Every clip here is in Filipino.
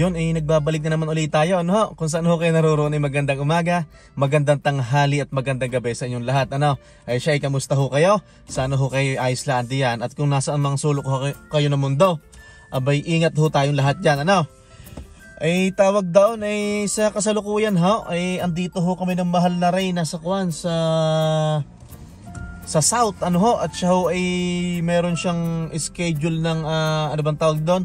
Yun, nagbabalik na naman ulit tayo, ano ho? Kung saan ho kayo naroroon ay magandang umaga, magandang tanghali at magandang gabi sa inyong lahat, ano? Ay siya, kamusta ho kayo? Sana ho kayo ayos lang diyan. At kung nasaan mang sulok ho kayo ng mundo, abay ingat ho tayong lahat dyan, ano? Ay tawag daon ay sa kasalukuyan ho, ay andito ho kami ng mahal na Reyna sa Kuan sa South, ano ho? At siya ho ay meron siyang schedule ng ano bang tawag doon?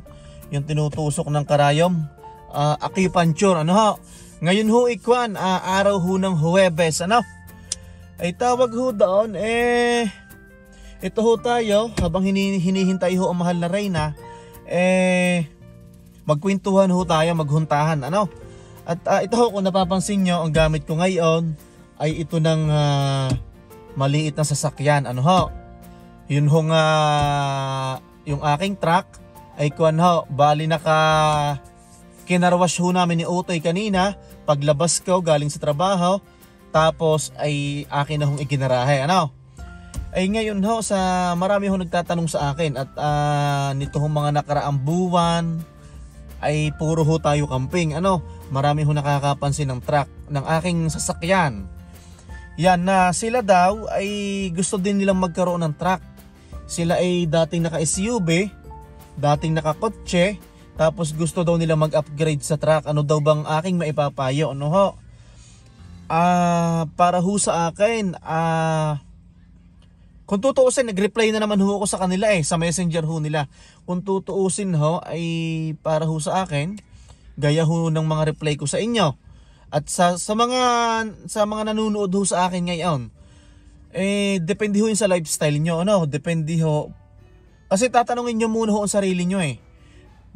Yung tinutusok ng karayom, acupuncture, ano ho? Ngayon ho ikwan, araw ho ng Huwebes, ano? Ay tawag ho doon, ito ho tayo, habang hinihintay ho ang mahal na Reyna, magkwentuhan ho tayo, maghuntahan, ano? At ito ho, kung napapansin nyo, ang gamit ko ngayon, ay ito ng maliit na sasakyan, ano ho? Yun ho nga, yung aking truck, ay kuwan ho, bali kinarwash ho namin ni Utoy kanina, paglabas ko galing sa trabaho, tapos ay akin na hong iginarahe, ano? Ay ngayon ho, marami ho nagtatanong sa akin at nito ho mga nakaraang buwan, ay puro ho tayo camping, ano? Marami ho nakakapansin ng truck ng aking sasakyan. Yan na sila daw ay gusto din nilang magkaroon ng truck. Sila ay dating naka-SUV, dating nakakotse, tapos gusto daw nila mag-upgrade sa truck. Ano daw bang aking maipapayo, ano ho? Para ho sa akin, kung tutuusin, nag-reply na naman ho ako sa kanila sa messenger ho nila. Kung tutuusin ho, ay para ho sa akin, gaya ho ng mga reply ko sa inyo. At sa mga nanonood ho sa akin ngayon, depende ho yun sa lifestyle nyo, ano? Depende ho. Kasi tatanungin nyo muna ho ang sarili nyo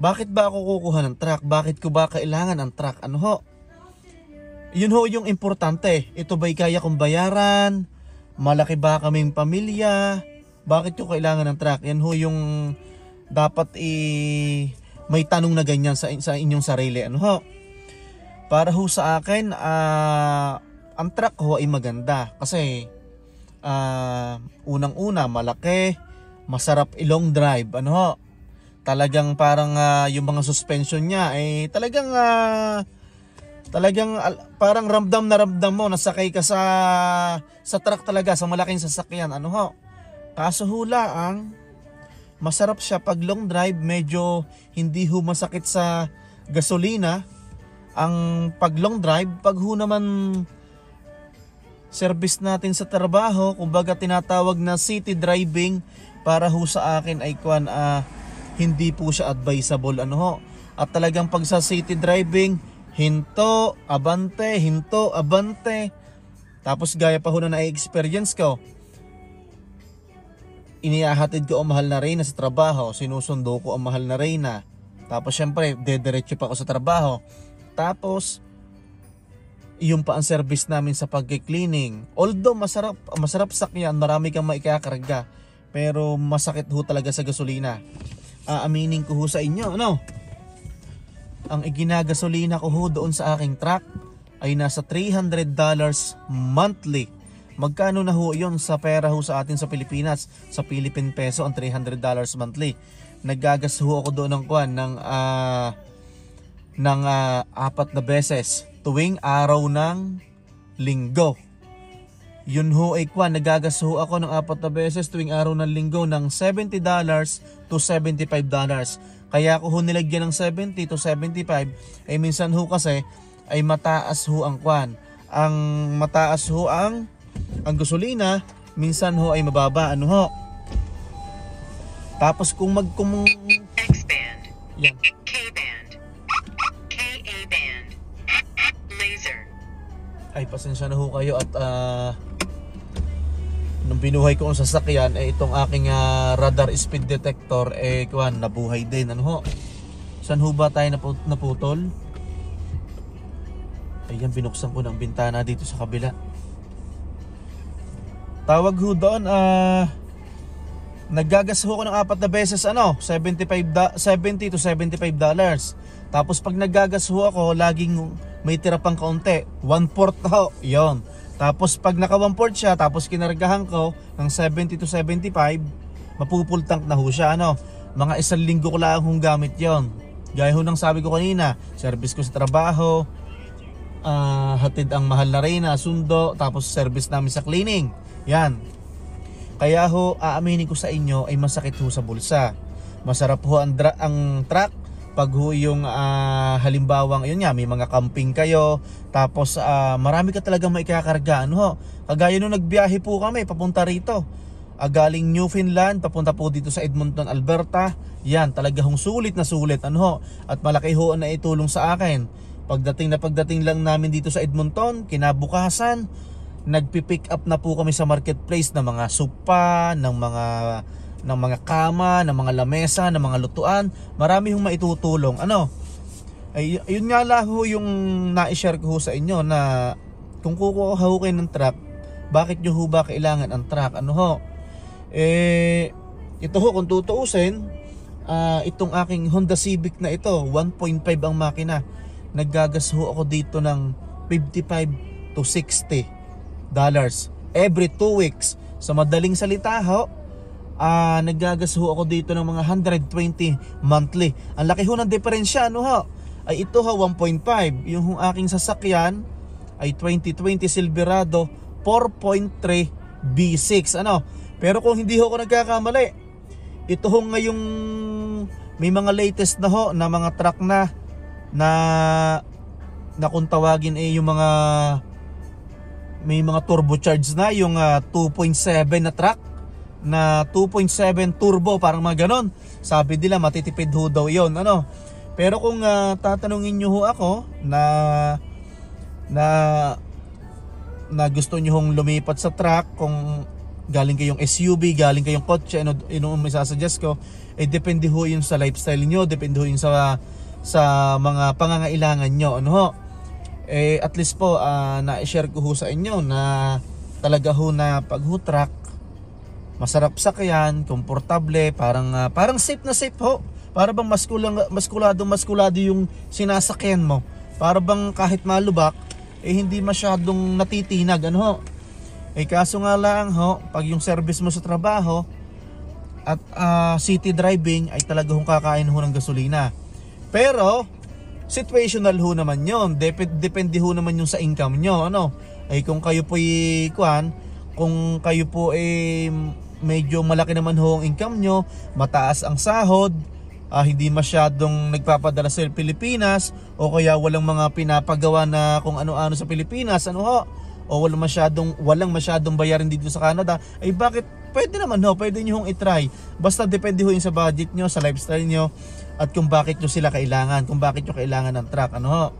bakit ba ako kukuha ng truck? Bakit ko ba kailangan ng truck? Ano ho? Yun ho yung importante. Ito ba'y kaya kong bayaran? Malaki ba kaming pamilya? Bakit ko kailangan ng truck? Yan ho yung dapat may tanong na ganyan sa inyong sarili. Ano ho? Para ho sa akin, ang truck ho ay maganda. Kasi unang-una, malaki, masarap i-long drive, ano ho? Talagang parang yung mga suspension niya ay talagang parang ramdam na ramdam mo nasakay ka sa truck talaga, sa malaking sasakyan, ano ho? Kaso hula ang masarap siya pag long drive, medyo hindi ho masakit sa gasolina ang pag long drive. Pag ho naman service natin sa trabaho, kumbaga tinatawag na city driving, para ho sa akin ay hindi po siya advisable, ano ho? At talagang pag sa city driving, hinto, abante, hinto, abante. Tapos gaya pa ho na na-experience ko, inihahatid ko ang mahal na Reyna sa trabaho, sinusundo ko ang mahal na Reyna. Tapos syempre, dediretso pa ako sa trabaho. Tapos yung pa ang service namin sa pag-cleaning. Although masarap sakyan, marami kang maikakarga, pero masakit ho talaga sa gasolina. Aaminin ko ho sa inyo, ano? Ang iginagasolina ko ho doon sa aking truck ay nasa $300 monthly. Magkano na ho yun sa pera ho sa atin sa Pilipinas? Sa Philippine peso, ang $300 monthly. Naggagas ho ako doon ng 4 na beses tuwing araw ng linggo. Yun ho ay nagagas ho ako ng 4 na beses tuwing araw ng linggo ng $70 to $75. Kaya ko ho nilagyan ng 70 to 75 ay minsan ho kasi ay mataas ho ang mataas ho ang gasolina, minsan ho ay mababa, ano ho? Tapos kung X-band, yan. K-band, Ka-band, laser. Ay pasensya na ho kayo at nung binuhay ko ang sasakyan itong aking radar speed detector nabuhay din, ano ho? Saan ho ba tayo naputol? Ayan, binuksan ko ng bintana dito sa kabila. Tawag ho doon, naggagas ho ako ng 4 na beses, $70 to $75. Tapos pag naggagas ho ako, laging may tira pang kaunti, 1/4 ho, yon. Tapos pag naka 1/4 siya, tapos kinargahan ko ng 70 to 75, mapupultank na ho siya, Mga 1 linggo ko lang hong gamit yon. Gaya ho ng sabi ko kanina, service ko sa trabaho, hatid ang mahal na reyna, sundo, tapos service namin sa cleaning. Yan. Kaya ho, aaminin ko sa inyo ay masakit ho sa bulsa. Masarap ho ang truck pag ho yung halimbawang yun nga, may mga camping kayo, tapos marami ka talagang maikakarga. Ano ho? Kagaya nung nagbiyahe po kami papunta rito, galing Newfoundland papunta po dito sa Edmonton, Alberta. Yan, talaga hong sulit na sulit. Ano ho? At malaki ho na itulong sa akin. Pagdating lang namin dito sa Edmonton, kinabukasan, nagpi-pick up na po kami sa marketplace ng mga sopa, ng mga kama, ng mga lamesa, ng mga lutuan. Marami hong maitutulong. Ano? Ay, yun nga lang ho yung na-share ko ho sa inyo na kung kukuha ho kayo ng truck, bakit nyo ho ba kailangan ang truck? Ano ho? Ito ho, kung tutuusin, itong aking Honda Civic na ito, 1.5 ang makina. Naggagas ho ako dito ng $55 to $60 every 2 weeks. Sa madaling salita ho, naggagas ho ako dito ng mga 120 monthly. Ang laki ho ng diferensya, ano ho? Ay ito ho 1.5. Yung aking sasakyan ay 2020 Silverado 4.3 B6. Ano? Pero kung hindi ho ako nagkakamali, ito ho ngayong may mga latest na ho na mga truck na kung tawagin yung mga may mga turbocharged na yung 2.7 na truck na 2.7 turbo, parang mga ganon. Sabi nila matitipid ho daw yon. Ano? Pero kung tatanungin nyo ho ako na gusto nyo hong lumipat sa truck, kung galing kayong SUV, galing kayong kotse, ano may sasuggest ko, depende ho yun sa lifestyle nyo, depende ho yun sa mga pangangailangan nyo. Ano ho? At least po na-share ko ho sa inyo na talaga ho na pag ho truck, masarap sakyan, komportable, parang safe na safe ho. Para bang maskulado yung sinasakyan mo. Para bang kahit malubak, hindi masyadong natitinag. Ano ho? Kaso nga lang ho, pag yung service mo sa trabaho at city driving ay talaga hong kakain ho ng gasolina. Pero situational ho naman yon. Depende ho naman yung sa income nyo. Ano? Kung kayo po kung kayo po medyo malaki naman ho ang income nyo, mataas ang sahod, hindi masyadong nagpapadala sa Pilipinas, o kaya walang mga pinapagawa na kung ano-ano sa Pilipinas, ano ho? O walang masyadong bayarin dito sa Canada, bakit? Pwede naman ho, pwede nyo hong itry. Basta depende ho yun sa budget nyo, sa lifestyle nyo, at kung bakit nyo sila kailangan, kung bakit nyo kailangan ng truck. Ano ho?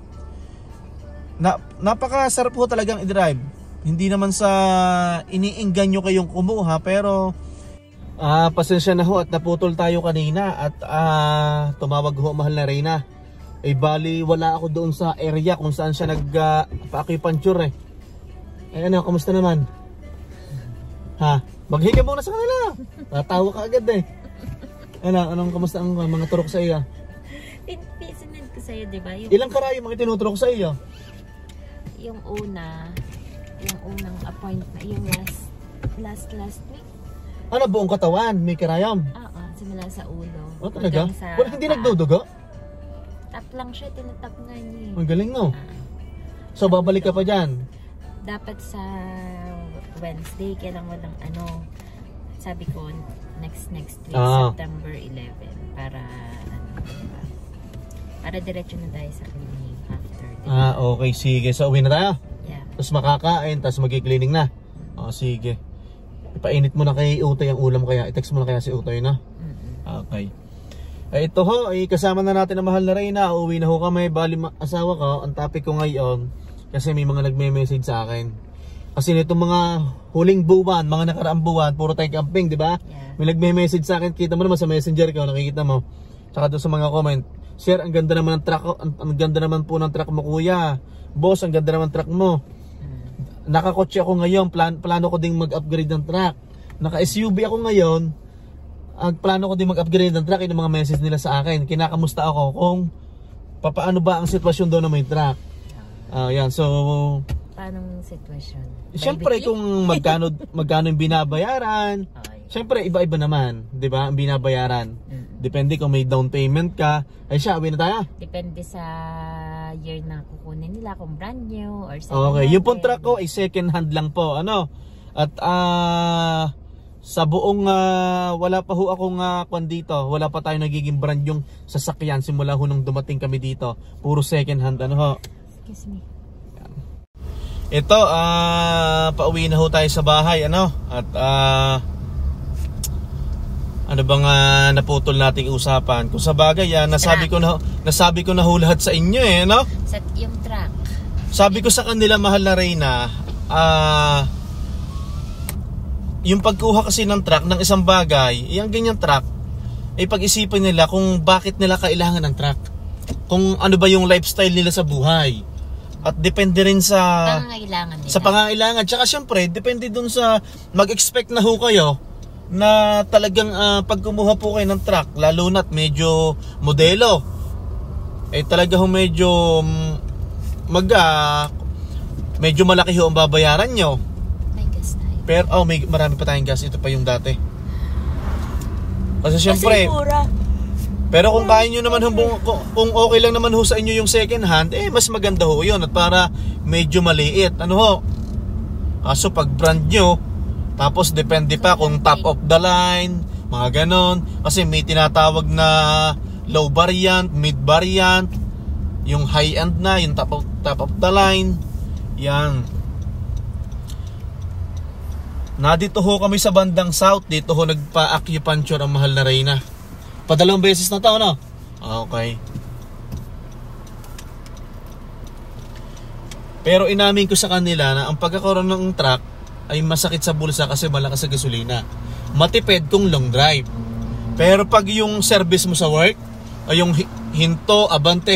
Napakasarap ho talagang i-drive. Hindi naman sa iniinggan nyo kayong kumuha, pero pasensya na ho at naputol tayo kanina at tumawag ho mahal na Reyna. Bali wala ako doon sa area kung saan siya nagpa-acupuncture ano, kamusta naman? Ha? Maghiga muna sa kanila. Tatawa ka agad anong kamusta ang mga turok sa iyo? Sinad ko sa'yo, di ba? Ilang karayo mga tinuturok sa iyo? Yung unang appointment, yung last week. Ano, buong katawan? May karayam? Oo, simula sa ulo. Talaga? Sa Hindi nagdudugo? Tap lang siya, tinatap nga niya. Ang galing no? So babalik ka pa dyan? Dapat sa Wednesday, kailang walang sabi ko, next week, September 11, para diba? Para diretso na tayo sa cleaning after. Diba? Okay, sige. So uwi na tayo? Yeah. Tapos makakain, tapos mag-cleaning na? Sige. Ipainit mo na kay Utoy ang ulam, kaya i-text mo na kaya si Utoy na? Okay. Ito ho, kasama na natin ang mahal na Reyna. Uuwi na ho kami. Bali asawa ko, ang topic ko ngayon, kasi may mga nagme-message sa akin. Kasi nitong mga huling buwan, mga nakaraang buwan, puro tayo camping, di ba? Yeah. May nagme-message sa akin, kita mo naman sa messenger ko, nakikita mo. Saka doon sa mga comment, Sir, ang ganda naman ng truck, ang ganda naman po ng truck mo, kuya. Boss, ang ganda naman ng truck mo. Nakakotse ako ngayon, plano ko ding mag-upgrade ng truck. Naka-SUV ako ngayon, ang plano ko ding mag-upgrade ng truck. Yung mga message nila sa akin, kinakamusta ako kung paano ba ang sitwasyon doon na may truck. Yan, so paano sitwasyon? siyempre kung magkano yung binabayaran, Siyempre, iba-iba naman, 'di ba? Ang binabayaran. Depende kung may down payment ka. Ay siya, awin na tayo. Depende sa year na kukunin nila, kung brand new or second Okay, hand. yung pong truck ko ay second hand lang po, ano. At sa buong wala pa ho akong kwan dito. Wala pa tayo nagiging brand yung sasakyan simula ho nung dumating kami dito. Puro second hand, ano ho. Excuse me. Ito, pauwi na ho tayo sa bahay, ano. At ano bang naputol nating usapan? Kung sa bagay, nasabi ko na ho lahat sa inyo no? Sa yung truck. Sabi ko sa kanila, mahal na Reyna, yung pagkuha kasi ng truck ng isang bagay, yung ganyan truck, ay pag-isipan nila kung bakit nila kailangan ng truck. Kung ano ba yung lifestyle nila sa buhay. At depende rin sa pangangailangan nila. Sa pangangailangan. Tsaka syempre, depende dun sa mag-expect na ho kayo na talagang pag kumuha po kayo ng truck, lalo na't medyo modelo, eh talaga ho medyo medyo malaki ho ang babayaran nyo. May gas tayo. Pero marami pa tayong gas. Ito pa yung dati. Kasi syempre, pero kung kaya nyo naman kung okay lang naman ho sa inyo yung second hand, mas maganda ho yun. At para medyo maliit, ano ho, kaso pag brand nyo, tapos depende pa kung top of the line, mga ganon. Kasi may tinatawag na low variant, mid variant, yung high end na, yung top of the line. Yan. Dito ho kami sa bandang south. Dito ho nagpa-acupuncture ang mahal na Reyna. Padalawang beses na to, no? Okay. Pero inamin ko sa kanila na ang pagkakaroon ng truck ay masakit sa bulsa kasi malakas sa gasolina. Matipid kung long drive. Pero pag yung service mo sa work, ay yung hinto abante,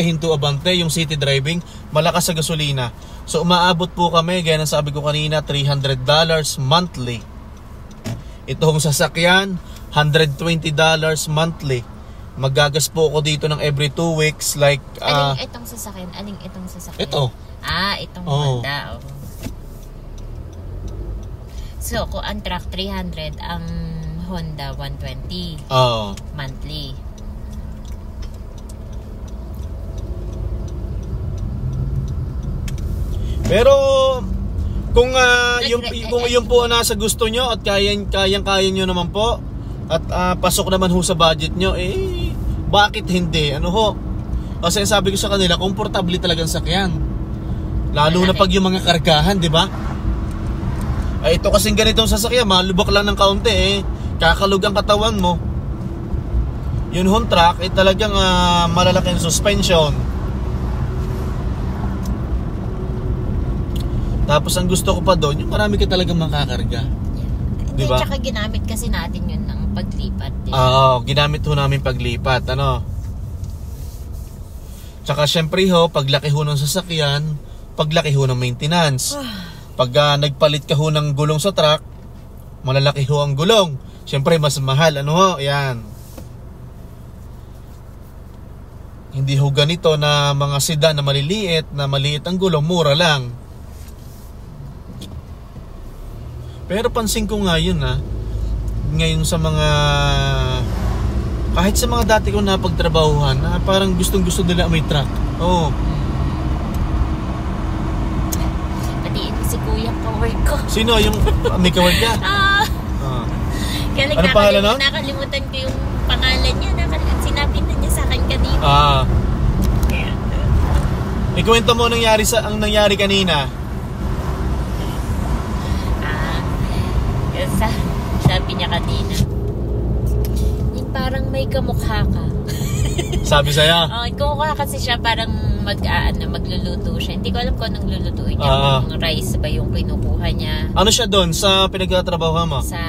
yung city driving, malakas sa gasolina. So umaabot po kami, gaya ng sabi ko kanina, $300 monthly. Itong sasakyan, $120 monthly. Maggagas po ako dito ng every 2 weeks, like Aling itong sasakyan? Aling itong sasakyan? Ito. Itong Honda. So, kung ang truck 300, ang Honda 120 monthly. Pero kung yung po nasa gusto nyo at kaya nyo naman po at pasok naman ho sa budget nyo, bakit hindi? Ano ho? Kasi sabi ko sa kanila, komportable talagang sakyan. Lalo na pag yung mga kargahan, di ba? Ito kasing ganitong sasakyan, malubak lang ng kaunti kakalug ang katawan mo. Yung home truck talagang malalaking suspension. Tapos ang gusto ko pa doon, yung marami ka talagang makakarga. Di ba? Tsaka ginamit kasi natin yun ng paglipat. Ginamit ho namin paglipat, ano. Tsaka syempre ho, paglaki ho ng sasakyan, paglaki ho ng maintenance. Pag nagpalit ka ho ng gulong sa truck, malalaki ho ang gulong. Siyempre mas mahal, ano ho, yan. Hindi ho ganito na mga sedan na maliliit, na maliit ang gulong, mura lang. Pero pansin ko nga yun ngayon sa mga, kahit sa mga dati ko na pagtrabahuhan, na parang gustong gusto nila may truck. Si kuya ka-work ko. Sino yung may ka-work ka? Kaya Ano pangalan nun? nakalimutan ko yung pangalan niya. Sinabi na niya sa akin kanina. Ikwento mo ang nangyari kanina. Sabi niya kanina, yung parang may kamukha ka. Sabi sa'yo? Kamukha kasi siya, parang magluluto siya. Hindi ko alam kung anong lulutuin niya. Kung rice ba yung kinukuha niya. Ano siya doon sa pinagtatrabaho mo? Sa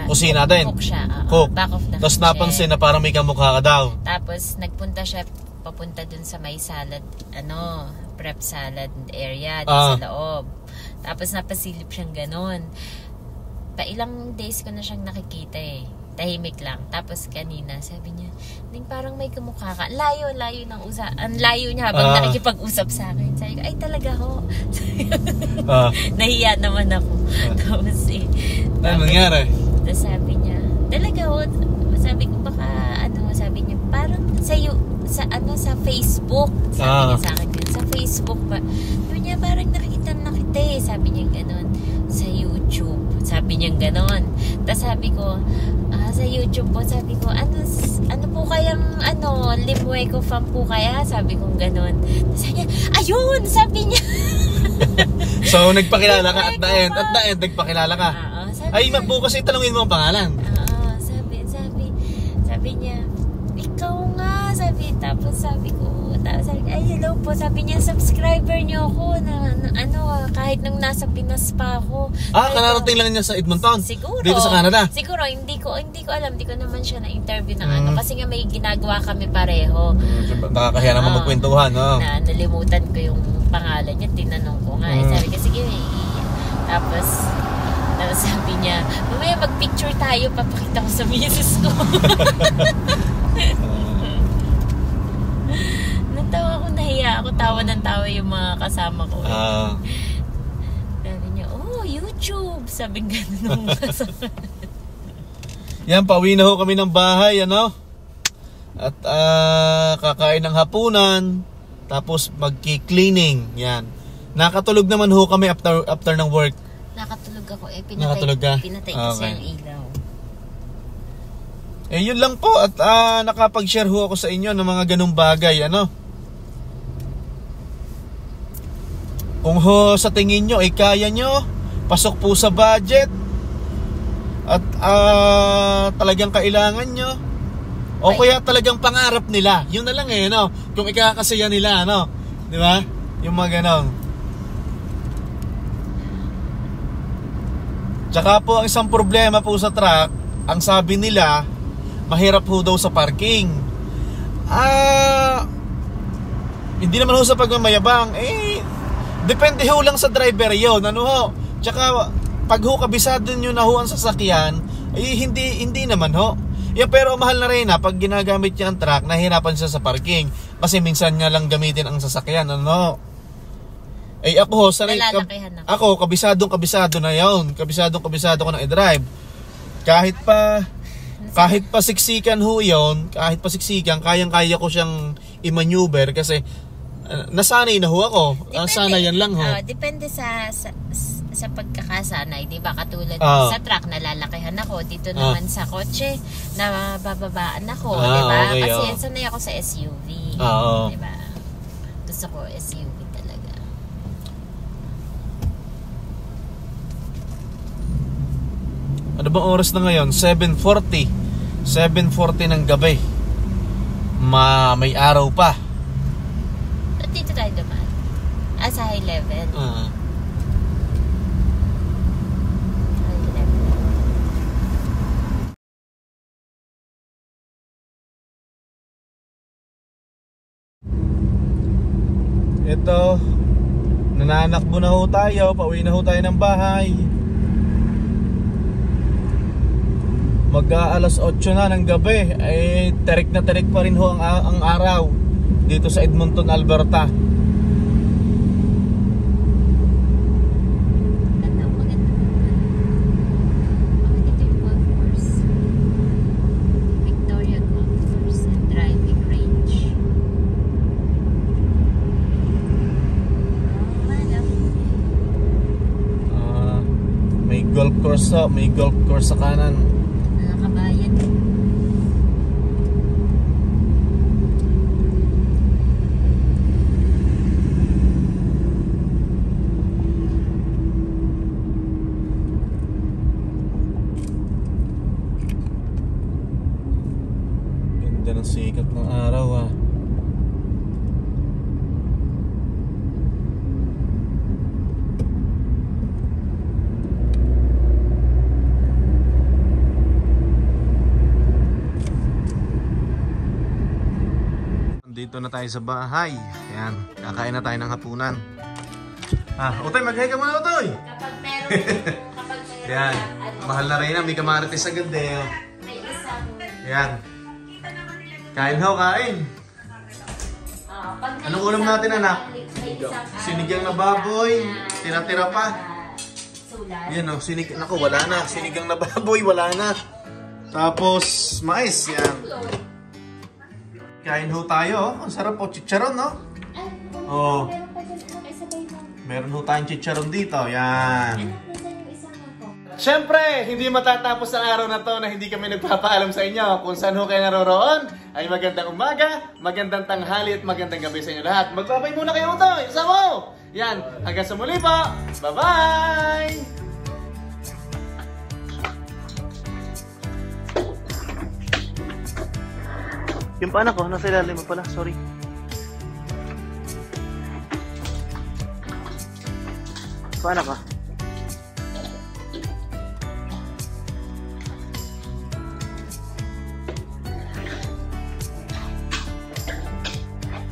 kusina din? Cook siya. Cook. Back of the Tapos napansin na parang may kamukha ka daw. Tapos nagpunta siya papunta dun sa may salad, prep salad area sa loob. Tapos napasilip siyang ganon. Ilang days ko na siyang nakikita tahimik lang. Tapos kanina sabi niya, parang may kamukha ka. Layo ng ang layo niya habang nakikipag-usap sa akin. Sabi ko, ay talaga ho. Nahiya naman ako. Tapos ano nangyari? Tapos sabi niya, Talaga, sabi ko baka, sabi niya, parang sa Facebook. Sabi niya sa akin yun, sa Facebook ba? Sabi niya, parang nakita eh. Sabi niya gano'n. Sa YouTube. Sabi niya gano'n. Tapos sabi ko, sa YouTube po, sabi ko, ano po kayang, Limueco fan po kaya? Sabi ko gano'n. Tapos sabi niya, ayun! Sabi niya. So, nagpakilala ka at the end, nagpakilala ka. Ay, niya, bukas itanungin mo ang pangalan. sabi niya, ikaw nga, tapos sabi ko, ay, hello po, sabi niya, subscriber niyo ako kahit nang nasa Pinas pa ako. Kanarating lang niya sa Edmonton? Siguro. Dito sa Canada? Siguro, hindi ko alam, hindi ko naman siya na-interview ng kasi nga may ginagawa kami pareho. Nakakahiya naman magkwentuhan, no? Nalimutan ko yung pangalan niya, tinanong ko nga. Sabi ko, sige, tapos sabi niya, mamaya mag-picture tayo, papakita ko sa misis ko. Natawa ko, nahiya ako, tawa ng tawa yung mga kasama ko. Sabi niya, YouTube. Sabi gano'n nung kasama. Yan, pauwi na ho kami ng bahay, At kakain ng hapunan, tapos magki-cleaning, yan. Nakatulog naman ho kami after ng work. Nakatulog ako Nakatulog ka? Pinatay kasi ang ilaw. Yun lang po at nakapag-share ho ako sa inyo ng mga ganung bagay, Kung ho sa tingin nyo ay kaya nyo, pasok po sa budget at talagang kailangan nyo o kaya talagang pangarap nila, yun na lang kung ikakasaya nila, di ba? Yung mga ganon. Tsaka po ang isang problema po sa truck, ang sabi nila, mahirap ho daw sa parking. Hindi naman ho sa pagmamayabang. Depende ho lang sa driver yun. Tsaka pag ho kabisado nyo na ho ang sasakyan, hindi naman ho. Pero mahal na rin pag ginagamit niya ang truck, nahihirapan siya sa parking. Kasi minsan nga lang gamitin ang sasakyan. Ako ho, sanay ako, kabisado na yun. Kabisado ko na i-drive. Kahit pa siksikan ho yun, kayang-kaya ko siyang i-maneuver kasi nasanay na ho ako. Sanayan lang ho. Depende sa pagkakasanay, di ba? Katulad sa truck, nalalakihan ako. Dito naman sa kotse, nabababaan ako, di ba? Okay, kasi sanay ako sa SUV. Di ba? Gusto ko SUV talaga. Ano bang oras na ngayon? 7:40 ng gabi. May araw pa. At dito tayo dumaan. Sa high level. High level. Ito, nananakbo na ho tayo. Pauwi na ho tayo ng bahay. Mag-aalas 8 na ng gabi, terik na terik pa rin ho ang araw dito sa Edmonton, Alberta. Maganda yung golf course. Victoria Golf Course and Driving Range. May golf course sa kanan. Kabayan. Ganda ng sikat ng araw Dito na tayo sa bahay. Ayan, kakain na tayo ng hapunan. Utoy, mag-hi ka muna, Utoy! Kapag meron Ayan, mahal na rin may kamarites agad may isang Ayan. Kain ho, kain! Anong ulam natin, anak? Sinigang na baboy, tira-tira pa. Yan naku, wala na. Sinigang na baboy, wala na. Tapos, mais. Yan. Kain ho tayo. Ang sarap po. Chicharon, no? Oh. Meron ho tayong chicharon dito. Yan. Siyempre, hindi matatapos ang araw na to na hindi kami nagpapaalam sa inyo. Kung saan ho kayo naroroon, ay magandang umaga, magandang tanghali at magandang gabi sa inyo lahat. Magbabay muna kayo ito. Isa mo! Yan. Hanggang sa muli po. Bye-bye! Yung panak ko, nasa ilalim mo pala, sorry. Panak ka?